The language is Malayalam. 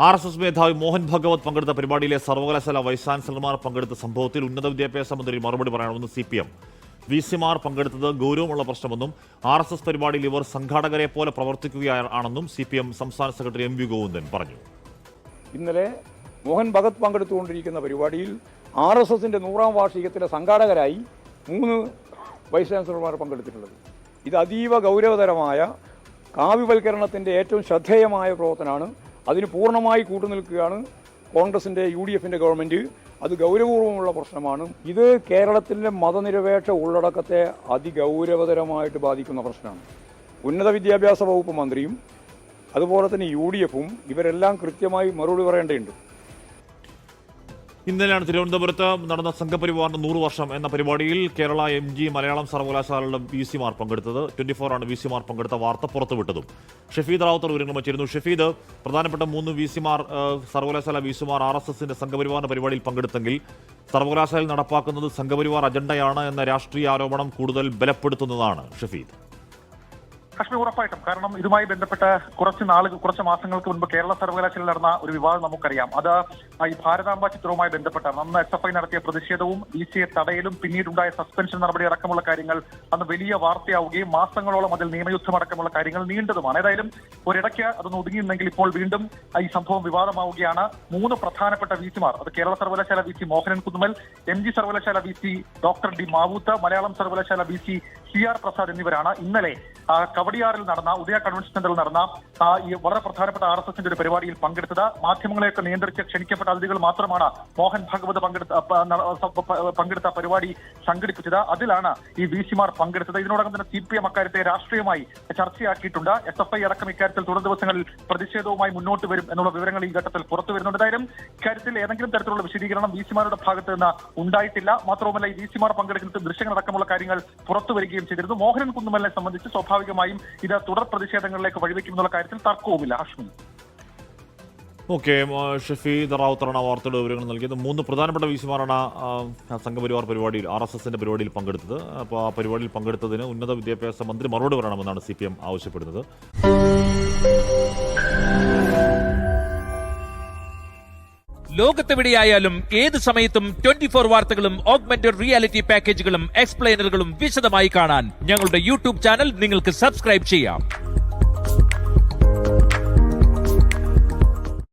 RSS മേധാവി മോഹൻ ഭഗവത് പങ്കെടുത്ത പരിപാടിയിലെ സർവകലാശാല വൈസ് ചാൻസലർമാർ പങ്കെടുത്ത സംഭവത്തിൽ ഉന്നത വിദ്യാഭ്യാസ മന്ത്രി മറുപടി പറയണമെന്ന് CPM. VC-മാർ പങ്കെടുത്തത് ഗൗരവമുള്ള പ്രശ്നമെന്നും RSS പരിപാടിയിൽ ഇവർ സംഘാടകരെ പോലെ പ്രവർത്തിക്കുകയാണെന്നും CPM സംസ്ഥാന സെക്രട്ടറി MV ഗോവിന്ദൻ പറഞ്ഞു. ഇന്നലെ മോഹൻ ഭഗത് പങ്കെടുത്തുകൊണ്ടിരിക്കുന്ന പരിപാടിയിൽ RSSന്റെ 100ാം വാർഷികത്തിലെ സംഘാടകരായി 3 വൈസ് ചാൻസലർമാർ പങ്കെടുത്തിട്ടുള്ളത്. ഇത് അതീവ ഗൗരവതരമായ കാവ്യവൽക്കരണത്തിൻ്റെ ഏറ്റവും ശ്രദ്ധേയമായ പ്രവർത്തനമാണ്. അതിന് പൂർണ്ണമായി കൂട്ടുനിൽക്കുകയാണ് കോൺഗ്രസിൻ്റെ UDFന്റെ ഗവൺമെൻറ്. അത് ഗൗരവപൂർവ്വമുള്ള പ്രശ്നമാണ്. ഇത് കേരളത്തിലെ മതനിരപേക്ഷ ഉള്ളടക്കത്തെ അതിഗൗരവതരമായിട്ട് ബാധിക്കുന്ന പ്രശ്നമാണ്. ഉന്നത വിദ്യാഭ്യാസ വകുപ്പ് മന്ത്രിയും അതുപോലെ തന്നെ UDFും ഇവരെല്ലാം കൃത്യമായി മറുപടി പറയേണ്ടതുണ്ട്. ഇന്നലെയാണ് തിരുവനന്തപുരത്ത് നടന്ന സംഘപരിവാറിന്റെ 100 വർഷം എന്ന പരിപാടിയിൽ കേരള MG മലയാളം സർവകലാശാലയുടെ VC-മാർ പങ്കെടുത്തത്. 24 ആണ് VC-മാർ പങ്കെടുത്ത വാർത്ത പുറത്തുവിട്ടതും. ഷഫീദ് റാവുത്തർ വിവരങ്ങൾ വച്ചിരുന്നു. ഷഫീദ്, പ്രധാനപ്പെട്ട 3 VC-മാർ സർവകലാശാല VC-മാർ RSSന്റെ സംഘപരിവാറിന്റെ പരിപാടിയിൽ പങ്കെടുത്തെങ്കിൽ സർവകലാശാലയിൽ നടപ്പാക്കുന്നത് സംഘപരിവാർ അജണ്ടയാണ് എന്ന രാഷ്ട്രീയ ആരോപണം കൂടുതൽ ബലപ്പെടുത്തുന്നതാണ്. ഷഫീദ്, കശ്മീർ ഉറപ്പായിട്ടും, കാരണം ഇതുമായി ബന്ധപ്പെട്ട് കുറച്ച് മാസങ്ങൾക്ക് മുൻപ് കേരള സർവകലാശാലയിൽ നടന്ന ഒരു വിവാദം നമുക്കറിയാം. അത് ഈ ഭാരതാംബ ചിത്രവുമായി ബന്ധപ്പെട്ടാണ്. അന്ന് SFI നടത്തിയ പ്രതിഷേധവും VC-യെ തടയലും പിന്നീടുണ്ടായ സസ്പെൻഷൻ നടപടി അടക്കമുള്ള കാര്യങ്ങൾ അന്ന് വലിയ വാർത്തയാവുകയും മാസങ്ങളോളം അതിൽ നിയമയുദ്ധം അടക്കമുള്ള കാര്യങ്ങൾ നീണ്ടതുമാണ്. ഏതായാലും ഒരിടയ്ക്ക് അതൊന്ന് ഒതുങ്ങിയിരുന്നെങ്കിൽ ഇപ്പോൾ വീണ്ടും ഈ സംഭവം വിവാദമാവുകയാണ്. 3 പ്രധാനപ്പെട്ട VC-മാർ, അത് കേരള സർവകലാശാല VC മോഹനൻ കുന്നുമൽ, MG സർവകലാശാല VC ഡോക്ടർ D മാവൂത്ത്, മലയാളം സർവകലാശാല VC CR പ്രസാദ് എന്നിവരാണ് ഇന്നലെ കവടിയാറിൽ നടന്ന ഉദയ കൺവെൻഷൻ സെന്ററിൽ നടന്ന ഈ വളരെ പ്രധാനപ്പെട്ട RSSന്റെ ഒരു പരിപാടിയിൽ പങ്കെടുത്തത്. മാധ്യമങ്ങളെയൊക്കെ നിയന്ത്രിച്ച് ക്ഷണിക്കപ്പെട്ട അതിഥികൾ മാത്രമാണ് മോഹൻ ഭഗവത് പങ്കെടുത്ത പരിപാടി സംഘടിപ്പിച്ചത്. അതിലാണ് ഈ VC-മാർ പങ്കെടുത്തത്. ഇതിനോടകം തന്നെ CPM അക്കാര്യത്തെ രാഷ്ട്രീയമായി ചർച്ചയാക്കിയിട്ടുണ്ട്. SFI അടക്കം ഇക്കാര്യത്തിൽ തുടർ ദിവസങ്ങളിൽ പ്രതിഷേധവുമായി മുന്നോട്ട് വരും എന്നുള്ള വിവരങ്ങൾ ഈ ഘട്ടത്തിൽ പുറത്തു വരുന്നുണ്ട്. ഏതായാലും ഇക്കാര്യത്തിൽ ഏതെങ്കിലും തരത്തിലുള്ള വിശദീകരണം VC-മാരുടെ ഭാഗത്ത് നിന്ന് ഉണ്ടായിട്ടില്ല. മാത്രവുമല്ല, ഈ VC-മാർ പങ്കെടുക്കുന്ന ദൃശ്യങ്ങളടക്കമുള്ള കാര്യങ്ങൾ പുറത്തു വരികയും ചെയ്തിരുന്നു. മോഹനൻ കുന്നുമലിനെ സംബന്ധിച്ച് സ്വാഭാവികമായും ഇത് തുടർ പ്രതിഷേധങ്ങളിലേക്ക് വഴിവെക്കുമെന്നുള്ള കാര്യത്തിൽ തർക്കവുമില്ല. ഹാഷ്മി, ഓക്കെ. ഷഫീദ് റാവുത്തറാണ് വാർത്തയുടെ വിവരങ്ങൾ നൽകിയത്. 3 പ്രധാനപ്പെട്ട VC-മാരാണ് സംഘപരിവാർ പരിപാടിയിൽ RSSന്റെ പരിപാടിയിൽ പങ്കെടുത്തത്. അപ്പോൾ ആ പരിപാടിയിൽ പങ്കെടുത്തതിന് ഉന്നത വിദ്യാഭ്യാസ മന്ത്രി മറുപടി പറയണമെന്നാണ് CPM ആവശ്യപ്പെടുന്നത്. ലോകത്തെവിടെയായാലും ഏത് സമയത്തും 24 വാർത്തകളും ഓഗ്മെന്റഡ് റിയാലിറ്റി പാക്കേജുകളും എക്സ്പ്ലെയിനറുകളും വിശദമായി കാണാൻ ഞങ്ങളുടെ YouTube ചാനൽ നിങ്ങൾക്ക് സബ്സ്ക്രൈബ് ചെയ്യാം.